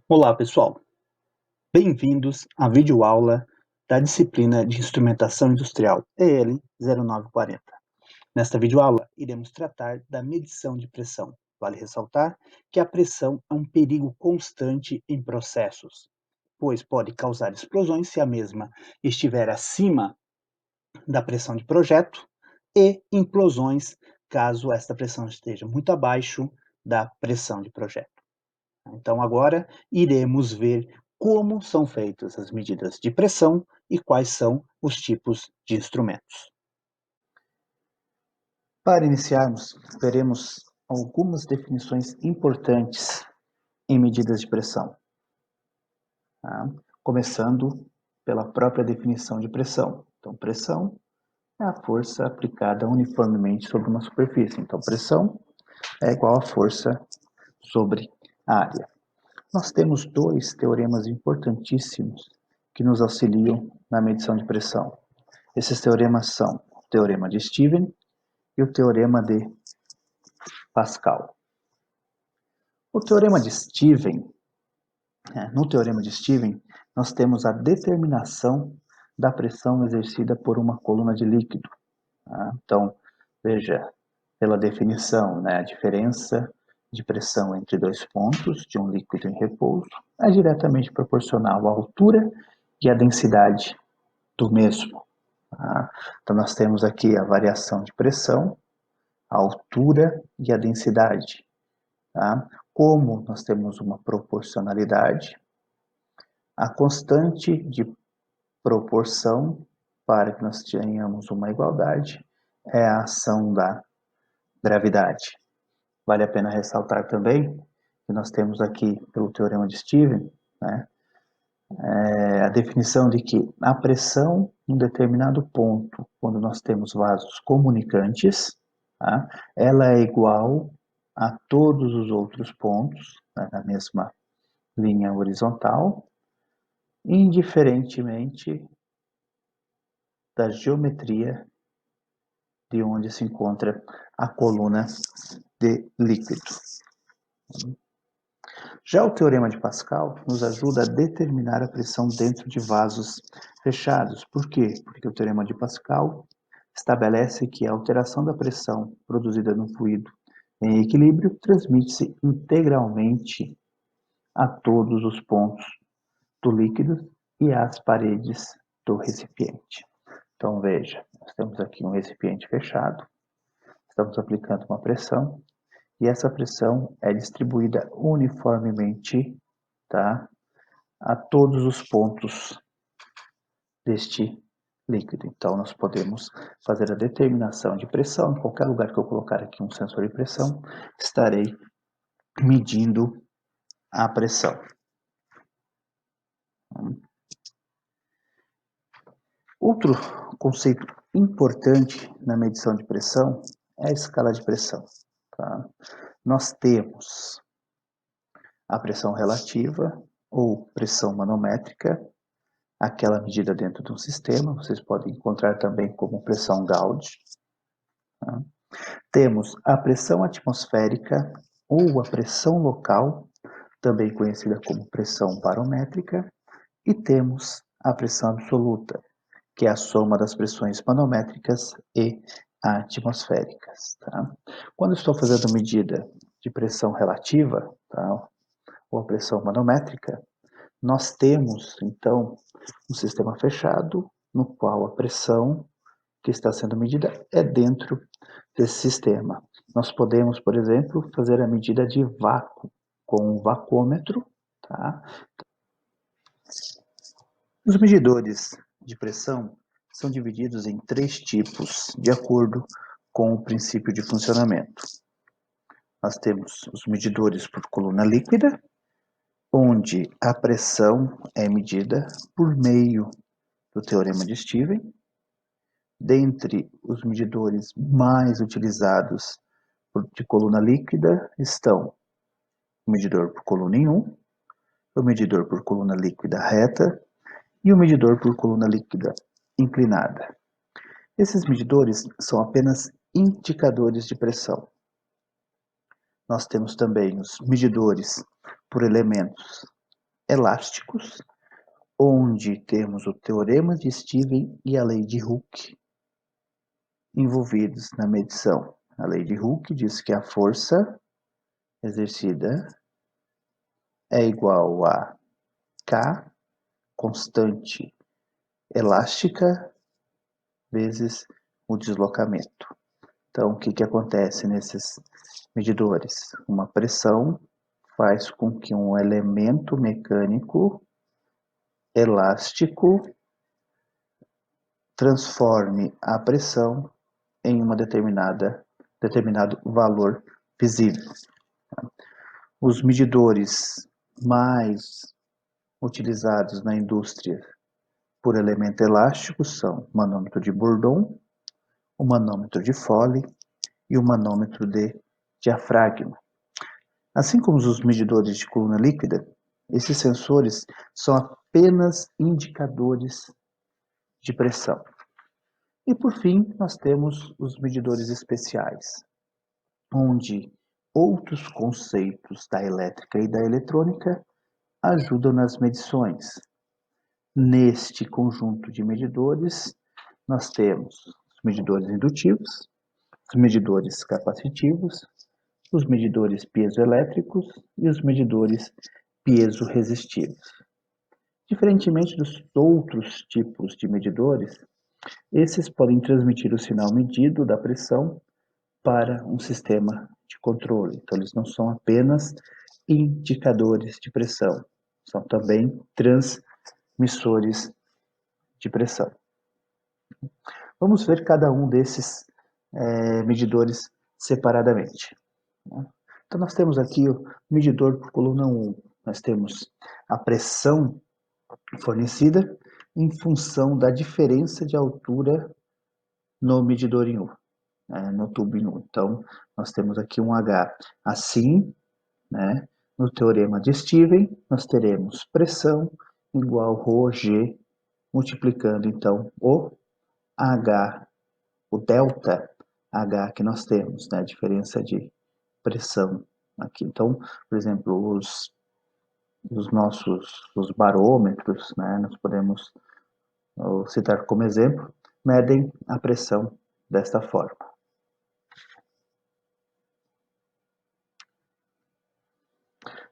Olá, pessoal. Bem-vindos à videoaula da disciplina de Instrumentação Industrial EL 0940. Nesta videoaula, iremos tratar da medição de pressão. Vale ressaltar que a pressão é um perigo constante em processos, pois pode causar explosões se a mesma estiver acima da pressão de projeto e implosões caso esta pressão esteja muito abaixo da pressão de projeto. Então, agora iremos ver como são feitas as medidas de pressão e quais são os tipos de instrumentos. Para iniciarmos, veremos algumas definições importantes em medidas de pressão. Tá? Começando pela própria definição de pressão. Então, pressão é a força aplicada uniformemente sobre uma superfície. Então, pressão é igual a força sobre a área. Nós temos dois teoremas importantíssimos que nos auxiliam na medição de pressão. Esses teoremas são o teorema de Stevens e o teorema de Pascal. O teorema de Stevens, no teorema de Stevens, nós temos a determinação da pressão exercida por uma coluna de líquido. Tá? Então, veja, pela definição, a diferença de pressão entre dois pontos de um líquido em repouso é diretamente proporcional à altura e à densidade do mesmo. Tá? Então, nós temos aqui a variação de pressão, a altura e a densidade. Tá? Como nós temos uma proporcionalidade, a constante de proporção para que nós tenhamos uma igualdade é a ação da gravidade. Vale a pena ressaltar também que nós temos aqui, pelo teorema de Stevens, a definição de que a pressão em um determinado ponto, quando nós temos vasos comunicantes, tá, ela é igual a todos os outros pontos, na mesma linha horizontal, indiferentemente da geometria de onde se encontra a coluna de líquido. Já o teorema de Pascal nos ajuda a determinar a pressão dentro de vasos fechados. Por quê? Porque o teorema de Pascal estabelece que a alteração da pressão produzida no fluido em equilíbrio transmite-se integralmente a todos os pontos do líquido e às paredes do recipiente. Então, veja, nós temos aqui um recipiente fechado, estamos aplicando uma pressão, e essa pressão é distribuída uniformemente, tá, a todos os pontos deste líquido. Então, nós podemos fazer a determinação de pressão. Em qualquer lugar que eu colocar aqui um sensor de pressão, estarei medindo a pressão. Outro conceito importante na medição de pressão é a escala de pressão. Tá? Nós temos a pressão relativa ou pressão manométrica, aquela medida dentro de um sistema, vocês podem encontrar também como pressão Gauge. Tá? Temos a pressão atmosférica ou a pressão local, também conhecida como pressão barométrica, e temos a pressão absoluta, que é a soma das pressões manométricas e atmosféricas. Tá? Quando estou fazendo medida de pressão relativa, tá, ou a pressão manométrica, nós temos, então, um sistema fechado, no qual a pressão que está sendo medida é dentro desse sistema. Nós podemos, por exemplo, fazer a medida de vácuo com um vacômetro. Tá? Os medidores de pressão são divididos em três tipos, de acordo com o princípio de funcionamento. Nós temos os medidores por coluna líquida, onde a pressão é medida por meio do teorema de Stevens. Dentre os medidores mais utilizados de coluna líquida estão o medidor por coluna em U, o medidor por coluna líquida reta e o medidor por coluna líquida inclinada. Esses medidores são apenas indicadores de pressão. Nós temos também os medidores por elementos elásticos, onde temos o teorema de Stevens e a lei de Hooke envolvidos na medição. A lei de Hooke diz que a força exercida é igual a K, constante elástica, vezes o deslocamento. Então, o que acontece nesses medidores? Uma pressão faz com que um elemento mecânico elástico transforme a pressão em uma determinado valor visível. Os medidores mais utilizados na indústria por elemento elástico são o manômetro de Bourdon, o manômetro de Foley e o manômetro de diafragma. Assim como os medidores de coluna líquida, esses sensores são apenas indicadores de pressão. E por fim, nós temos os medidores especiais, onde outros conceitos da elétrica e da eletrônica ajudam nas medições. Neste conjunto de medidores, nós temos os medidores indutivos, os medidores capacitivos, os medidores piezoelétricos e os medidores piezoresistivos. Diferentemente dos outros tipos de medidores, esses podem transmitir o sinal medido da pressão para um sistema de controle. Então, eles não são apenas indicadores de pressão, são também transmissores de pressão. Vamos ver cada um desses medidores separadamente. Então, nós temos aqui o medidor por coluna 1. Nós temos a pressão fornecida em função da diferença de altura no medidor em U, no tubo em U. Então, nós temos aqui um H assim, né? No teorema de Stevens, nós teremos pressão igual ρg, multiplicando, então, o H, o delta H que nós temos, né? A diferença de pressão aqui. Então, por exemplo, os barômetros, né? Nós podemos citar como exemplo, medem a pressão desta forma.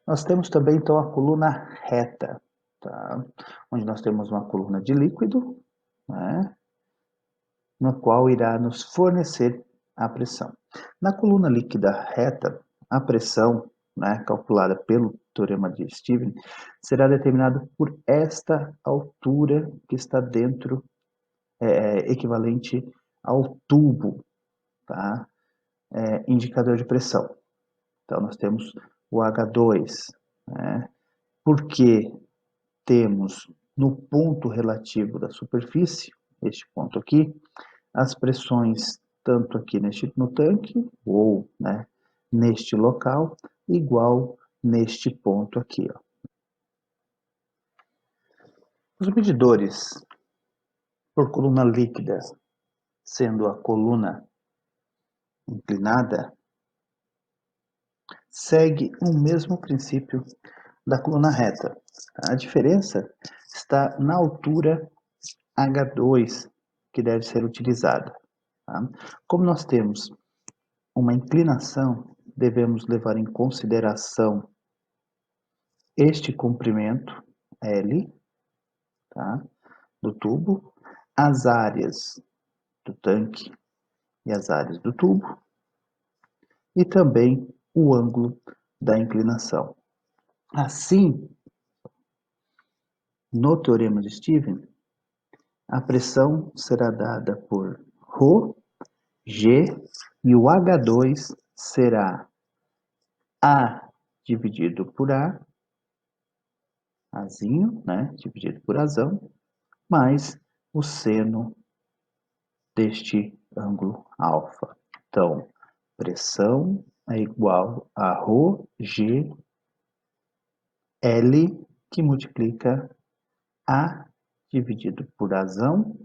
Nós temos também, então, a coluna reta, tá? Onde nós temos uma coluna de líquido, né? Na qual irá nos fornecer a pressão. Na coluna líquida reta, a pressão, né, calculada pelo teorema de Stevens, será determinada por esta altura que está dentro, equivalente ao tubo, tá? Indicador de pressão. Então, nós temos o H2, né? Porque temos no ponto relativo da superfície, este ponto aqui, as pressões tanto aqui no tanque, ou, né, neste local, igual neste ponto aqui, ó. Os medidores por coluna líquida, sendo a coluna inclinada, segue o mesmo princípio da coluna reta. A diferença está na altura H2 que deve ser utilizada. Tá? Como nós temos uma inclinação, devemos levar em consideração este comprimento L, tá, do tubo, as áreas do tanque e as áreas do tubo, e também o ângulo da inclinação. Assim, no teorema de Stevens, a pressão será dada por ρ, G, e o H2 será A dividido por A, Azinho, né, dividido por Azão, mais o seno deste ângulo alfa. Então, pressão é igual a ρg L, que multiplica A dividido por Azão,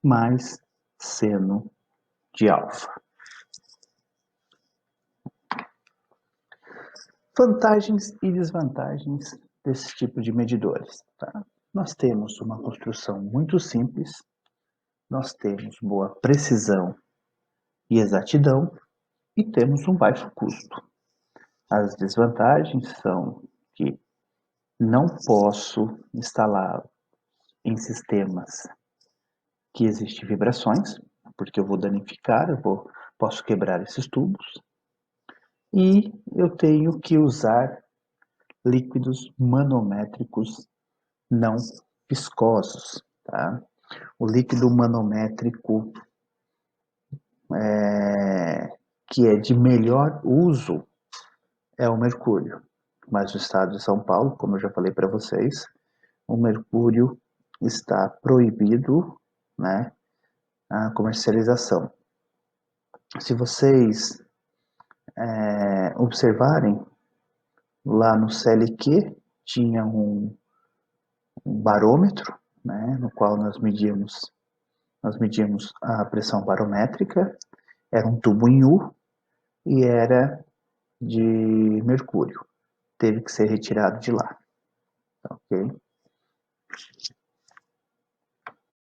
mais seno de alfa. Vantagens e desvantagens desse tipo de medidores. Tá? Nós temos uma construção muito simples, nós temos boa precisão e exatidão e temos um baixo custo. As desvantagens são que não posso instalar em sistemas que existem vibrações, porque eu vou danificar, posso quebrar esses tubos, e eu tenho que usar líquidos manométricos não viscosos. Tá? O líquido manométrico que é de melhor uso é o mercúrio. Mas no estado de São Paulo, como eu já falei para vocês, o mercúrio está proibido, né, a comercialização. Se vocês observarem, lá no CLQ tinha um barômetro, né, no qual nós medíamos a pressão barométrica, era um tubo em U e era de mercúrio. Teve que ser retirado de lá. Ok?